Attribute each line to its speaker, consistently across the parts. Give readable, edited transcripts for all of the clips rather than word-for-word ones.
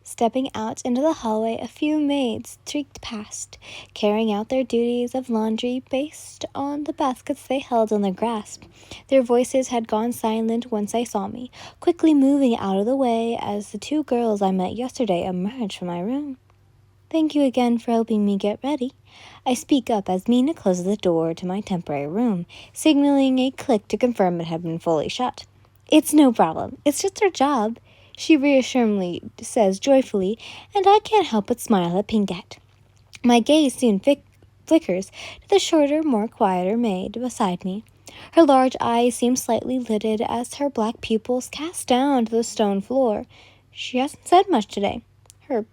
Speaker 1: Stepping out into the hallway, a few maids streaked past, carrying out their duties of laundry based on the baskets they held in their grasp. Their voices had gone silent once they saw me, quickly moving out of the way as the two girls I met yesterday emerged from my room. "Thank you again for helping me get ready." I speak up as Mina closes the door to my temporary room, signaling a click to confirm it had been fully shut. "It's no problem. It's just our job," she reassuringly says joyfully, and I can't help but smile at Pinkette. My gaze soon flickers to the shorter, more quieter maid beside me. Her large eyes seem slightly lidded as her black pupils cast down to the stone floor. She hasn't said much today, her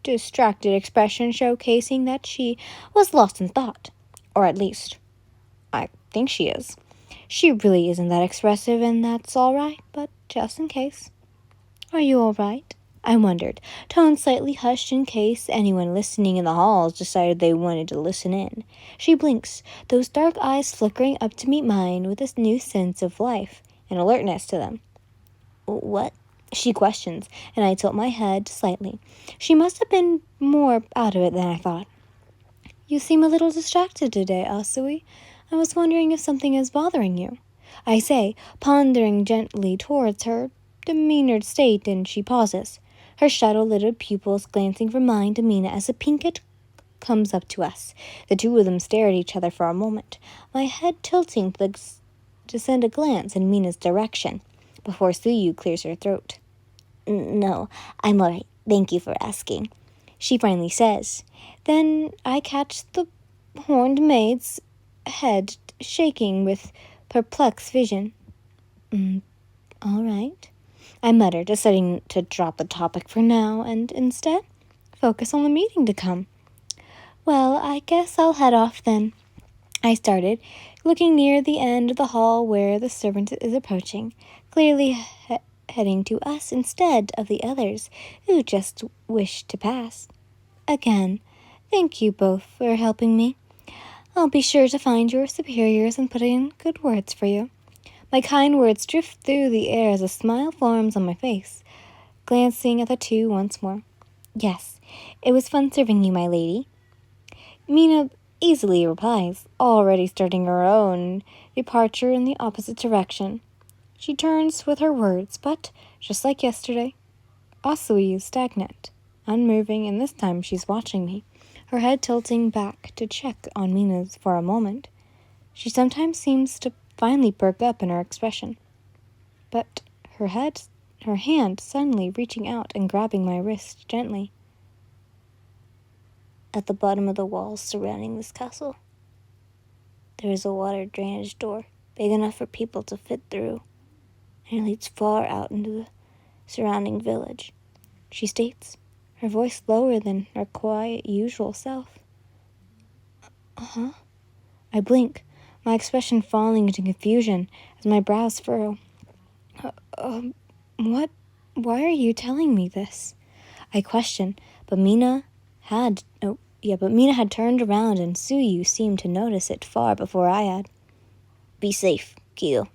Speaker 1: distracted expression showcasing that she was lost in thought. Or at least, I think she is. She really isn't that expressive, and that's all right, but just in case. "Are you all right?" I wondered, tone slightly hushed in case anyone listening in the halls decided they wanted to listen in. She blinks, those dark eyes flickering up to meet mine with this new sense of life and alertness to them. "What?" she questions, and I tilt my head slightly. She must have been more out of it than I thought. "You seem a little distracted today, Asui. I was wondering if something is bothering you," I say, pondering gently towards her demeanored state, and she pauses, her shadow-lidded pupils glancing from mine to Mina as the Pinkett comes up to us. The two of them stare at each other for a moment, my head tilting to send a glance in Mina's direction, before Suyu clears her throat. "No, I'm all right. Thank you for asking," she finally says. Then I catch the horned maid's head shaking with perplexed vision. All right," I mutter, deciding to drop the topic for now and instead focus on the meeting to come. "Well, I guess I'll head off then," I started, looking near the end of the hall where the servant is approaching, clearly heading to us instead of the others who just wished to pass. "Again, thank you both for helping me. I'll be sure to find your superiors and put in good words for you." My kind words drift through the air as a smile forms on my face, glancing at the two once more. "Yes, it was fun serving you, my lady," Mina easily replies, already starting her own departure in the opposite direction. She turns with her words, but, just like yesterday, Asui is stagnant, unmoving, and this time she's watching me, her head tilting back to check on Mina's for a moment. She sometimes seems to finally perk up in her expression, but her hand suddenly reaching out and grabbing my wrist gently. "At the bottom of the walls surrounding this castle, there is a water drainage door, big enough for people to fit through, and it leads far out into the surrounding village," she states, her voice lower than her quiet usual self. "Uh-huh." I blink, my expression falling into confusion as my brows furrow. What? Why are you telling me this?" I question, but Mina had turned around and Suyu seemed to notice it far before I had. "Be safe, Kyo,"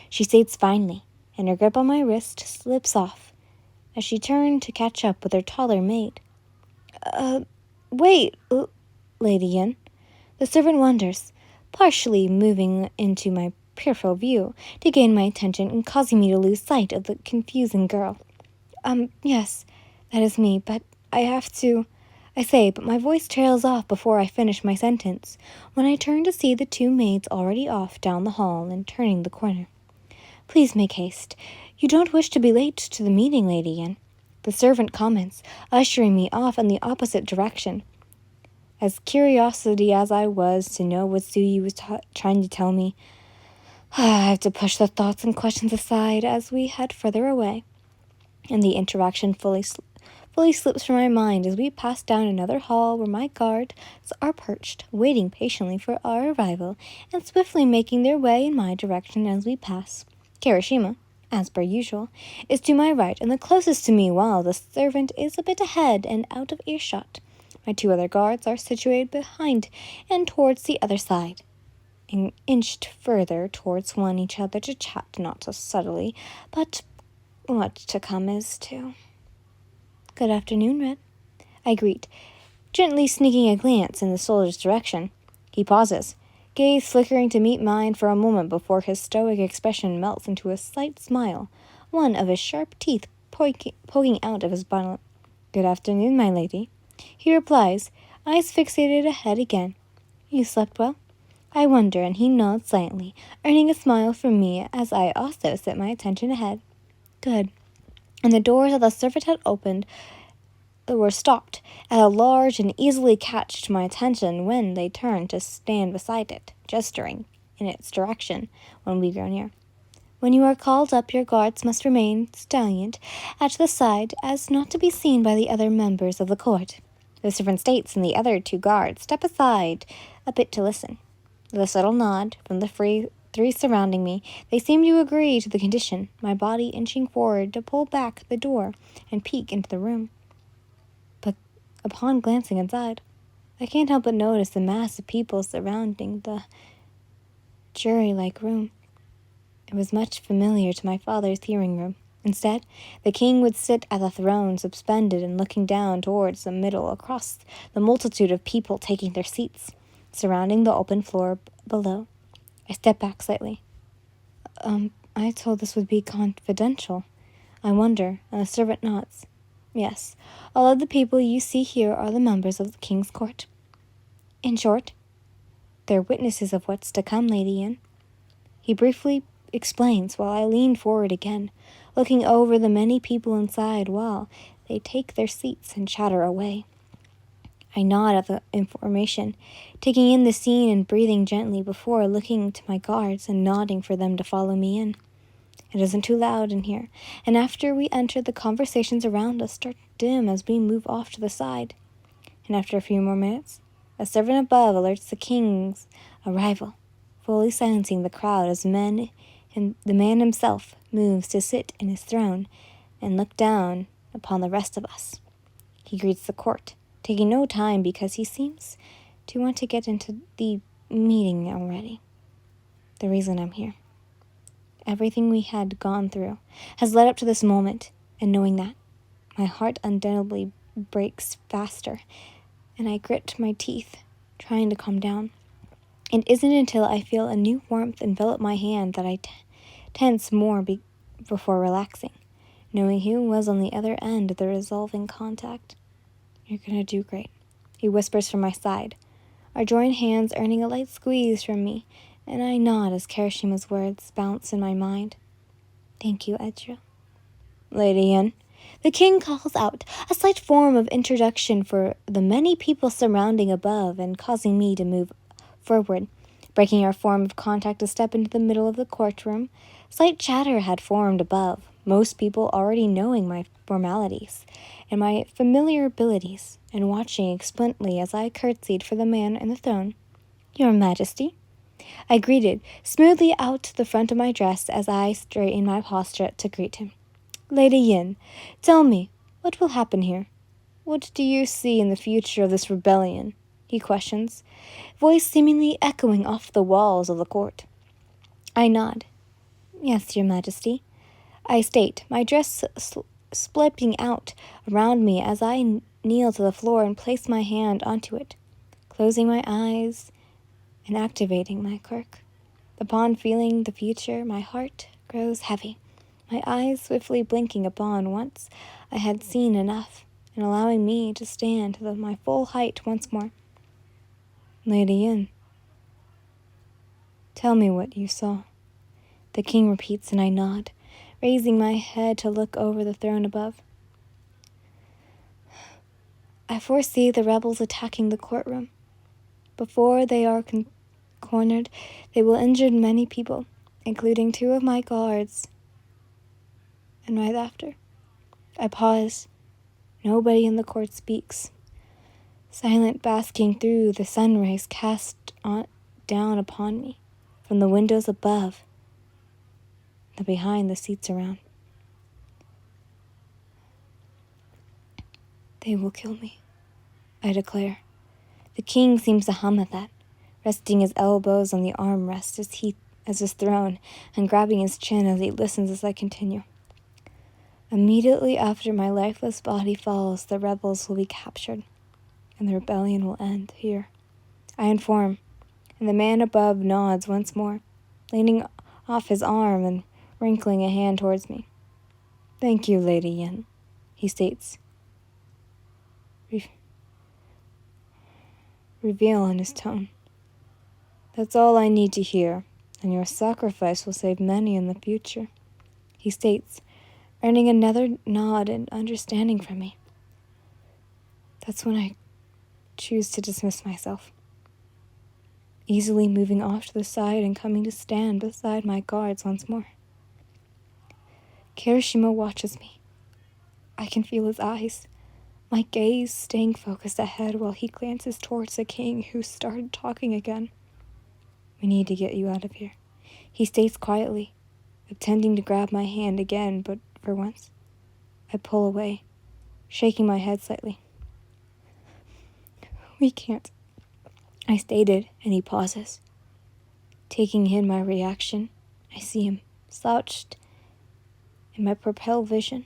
Speaker 1: she states finally, and her grip on my wrist slips off as she turned to catch up with her taller maid. Wait, Lady Yin." The servant wonders, partially moving into my peripheral view to gain my attention and causing me to lose sight of the confusing girl. Yes, that is me, but I have to," I say, but my voice trails off before I finish my sentence, when I turn to see the two maids already off down the hall and turning the corner. "Please make haste. You don't wish to be late to the meeting, Lady Yin," the servant comments, ushering me off in the opposite direction. As curiosity as I was to know what Suyu was trying to tell me, I have to push the thoughts and questions aside as we head further away, and the interaction fully slips from my mind as we pass down another hall where my guards are perched, waiting patiently for our arrival, and swiftly making their way in my direction as we pass. Kirishima, as per usual, is to my right and the closest to me, while the servant is a bit ahead and out of earshot. My two other guards are situated behind and towards the other side, and inched further towards each other to chat not so subtly, but what to come is to. Good afternoon, Red. I greet, gently sneaking a glance in the soldier's direction. He pauses, gaze flickering to meet mine for a moment before his stoic expression melts into a slight smile, one of his sharp teeth poking out of his bonnet. Good afternoon, my lady. He replies, eyes fixated ahead again. You slept well? I wonder, and he nods slightly, earning a smile from me as I also set my attention ahead. Good. And the doors of the serviette opened were stopped, and a large and easily catched my attention when they turned to stand beside it, gesturing in its direction when we drew near. When you are called up, your guards must remain salient at the side as not to be seen by the other members of the court. The servant states, and the other two guards step aside a bit to listen. With a subtle nod from the three surrounding me, they seem to agree to the condition, my body inching forward to pull back the door and peek into the room. But upon glancing inside, I can't help but notice the mass of people surrounding the jury-like room. It was much familiar to my father's hearing room. Instead, the king would sit at the throne, suspended and looking down towards the middle across the multitude of people taking their seats, surrounding the open floor below. I step back slightly. I told this would be confidential. I wonder, and the servant nods. Yes, all of the people you see here are the members of the king's court. In short, they're witnesses of what's to come, Lady Anne. He briefly explains while I lean forward again, looking over the many people inside while they take their seats and chatter away. I nod at the information, taking in the scene and breathing gently before looking to my guards and nodding for them to follow me in. It isn't too loud in here, and after we enter, the conversations around us start to dim as we move off to the side. And after a few more minutes, a servant above alerts the king's arrival, fully silencing the crowd as the man himself moves to sit in his throne and look down upon the rest of us. He greets the court, taking no time because he seems to want to get into the meeting already. The reason I'm here. Everything we had gone through has led up to this moment, and knowing that, my heart undoubtedly breaks faster, and I grit my teeth, trying to calm down. It isn't until I feel a new warmth envelop my hand that I tense more before relaxing, knowing who was on the other end of the resolving contact. You're gonna do great, he whispers from my side, our joined hands earning a light squeeze from me, and I nod as Kirishima's words bounce in my mind. Thank you, Eijiro. Lady Anne, the king calls out, a slight form of introduction for the many people surrounding above and causing me to move forward, breaking our form of contact to step into the middle of the courtroom. Slight chatter had formed above, most people already knowing my formalities and my familiar abilities, and watching expectantly as I curtsied for the man in the throne. Your Majesty. I greeted, smoothly out the front of my dress as I straightened my posture to greet him. Lady Yin, tell me, what will happen here? What do you see in the future of this rebellion? He questions, voice seemingly echoing off the walls of the court. I nod. Yes, Your Majesty. I state, my dress slipping out around me as I kneel to the floor and place my hand onto it, closing my eyes and activating my quirk. Upon feeling the future, my heart grows heavy, my eyes swiftly blinking upon once I had seen enough, and allowing me to stand to my full height once more. Lady Yin, tell me what you saw. The king repeats, and I nod, raising my head to look over the throne above. I foresee the rebels attacking the courtroom. Before they are cornered, they will injure many people, including 2 of my guards. And right after, I pause. Nobody in the court speaks. Silent, basking through the sunrays cast down upon me from the windows above and behind the seats around. They will kill me, I declare. The king seems to hum at that, resting his elbows on the armrest as his throne and grabbing his chin as he listens as I continue. Immediately after my lifeless body falls, the rebels will be captured, and the rebellion will end here. I inform, and the man above nods once more, leaning off his arm and wrinkling a hand towards me. Thank you, Lady Yin, he states, reveal in his tone. That's all I need to hear, and your sacrifice will save many in the future, he states, earning another nod and understanding from me. That's when I choose to dismiss myself, easily moving off to the side and coming to stand beside my guards once more. Kirishima watches me. I can feel his eyes, my gaze staying focused ahead while he glances towards the king who started talking again. We need to get you out of here, he states quietly, attempting to grab my hand again, but for once, I pull away, shaking my head slightly. We can't, I stated, and he pauses. Taking in my reaction, I see him, slouched in my peripheral vision.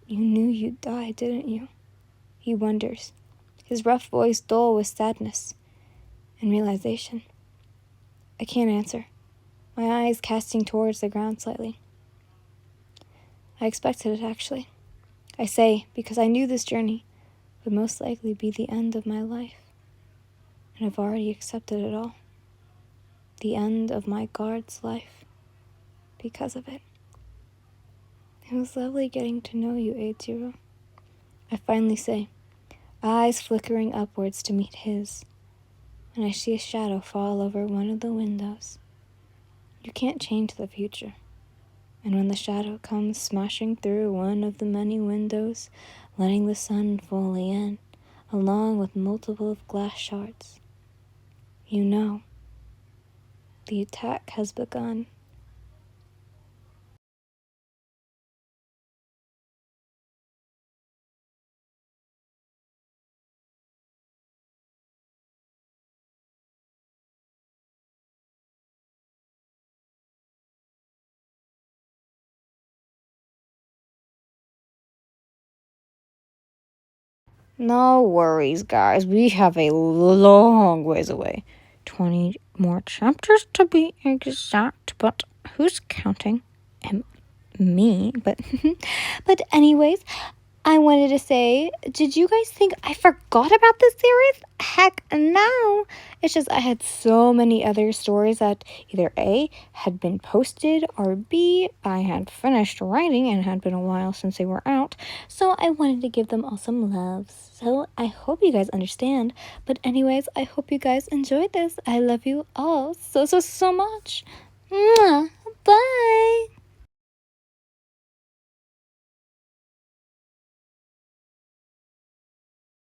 Speaker 1: You knew you'd die, didn't you? He wonders, his rough voice dull with sadness and realization. I can't answer, my eyes casting towards the ground slightly. I expected it, actually. I say, because I knew this journey would most likely be the end of my life, and I've already accepted it all. The end of my guard's life, because of it. It was lovely getting to know you, Eijiro, I finally say, eyes flickering upwards to meet his, and I see a shadow fall over one of the windows. You can't change the future, and when the shadow comes smashing through one of the many windows, letting the sun fully in, along with multiple glass shards, you know, the attack has begun. No worries, guys. We have a long ways away. 20 more chapters to be exact, but who's counting? Me, but but anyways, I wanted to say, did you guys think I forgot about this series? Heck no. It's just I had so many other stories that either A, had been posted, or B, I had finished writing and had been a while since they were out. So I wanted to give them all some love. So I hope you guys understand. But anyways, I hope you guys enjoyed this. I love you all so much. Mwah. Bye.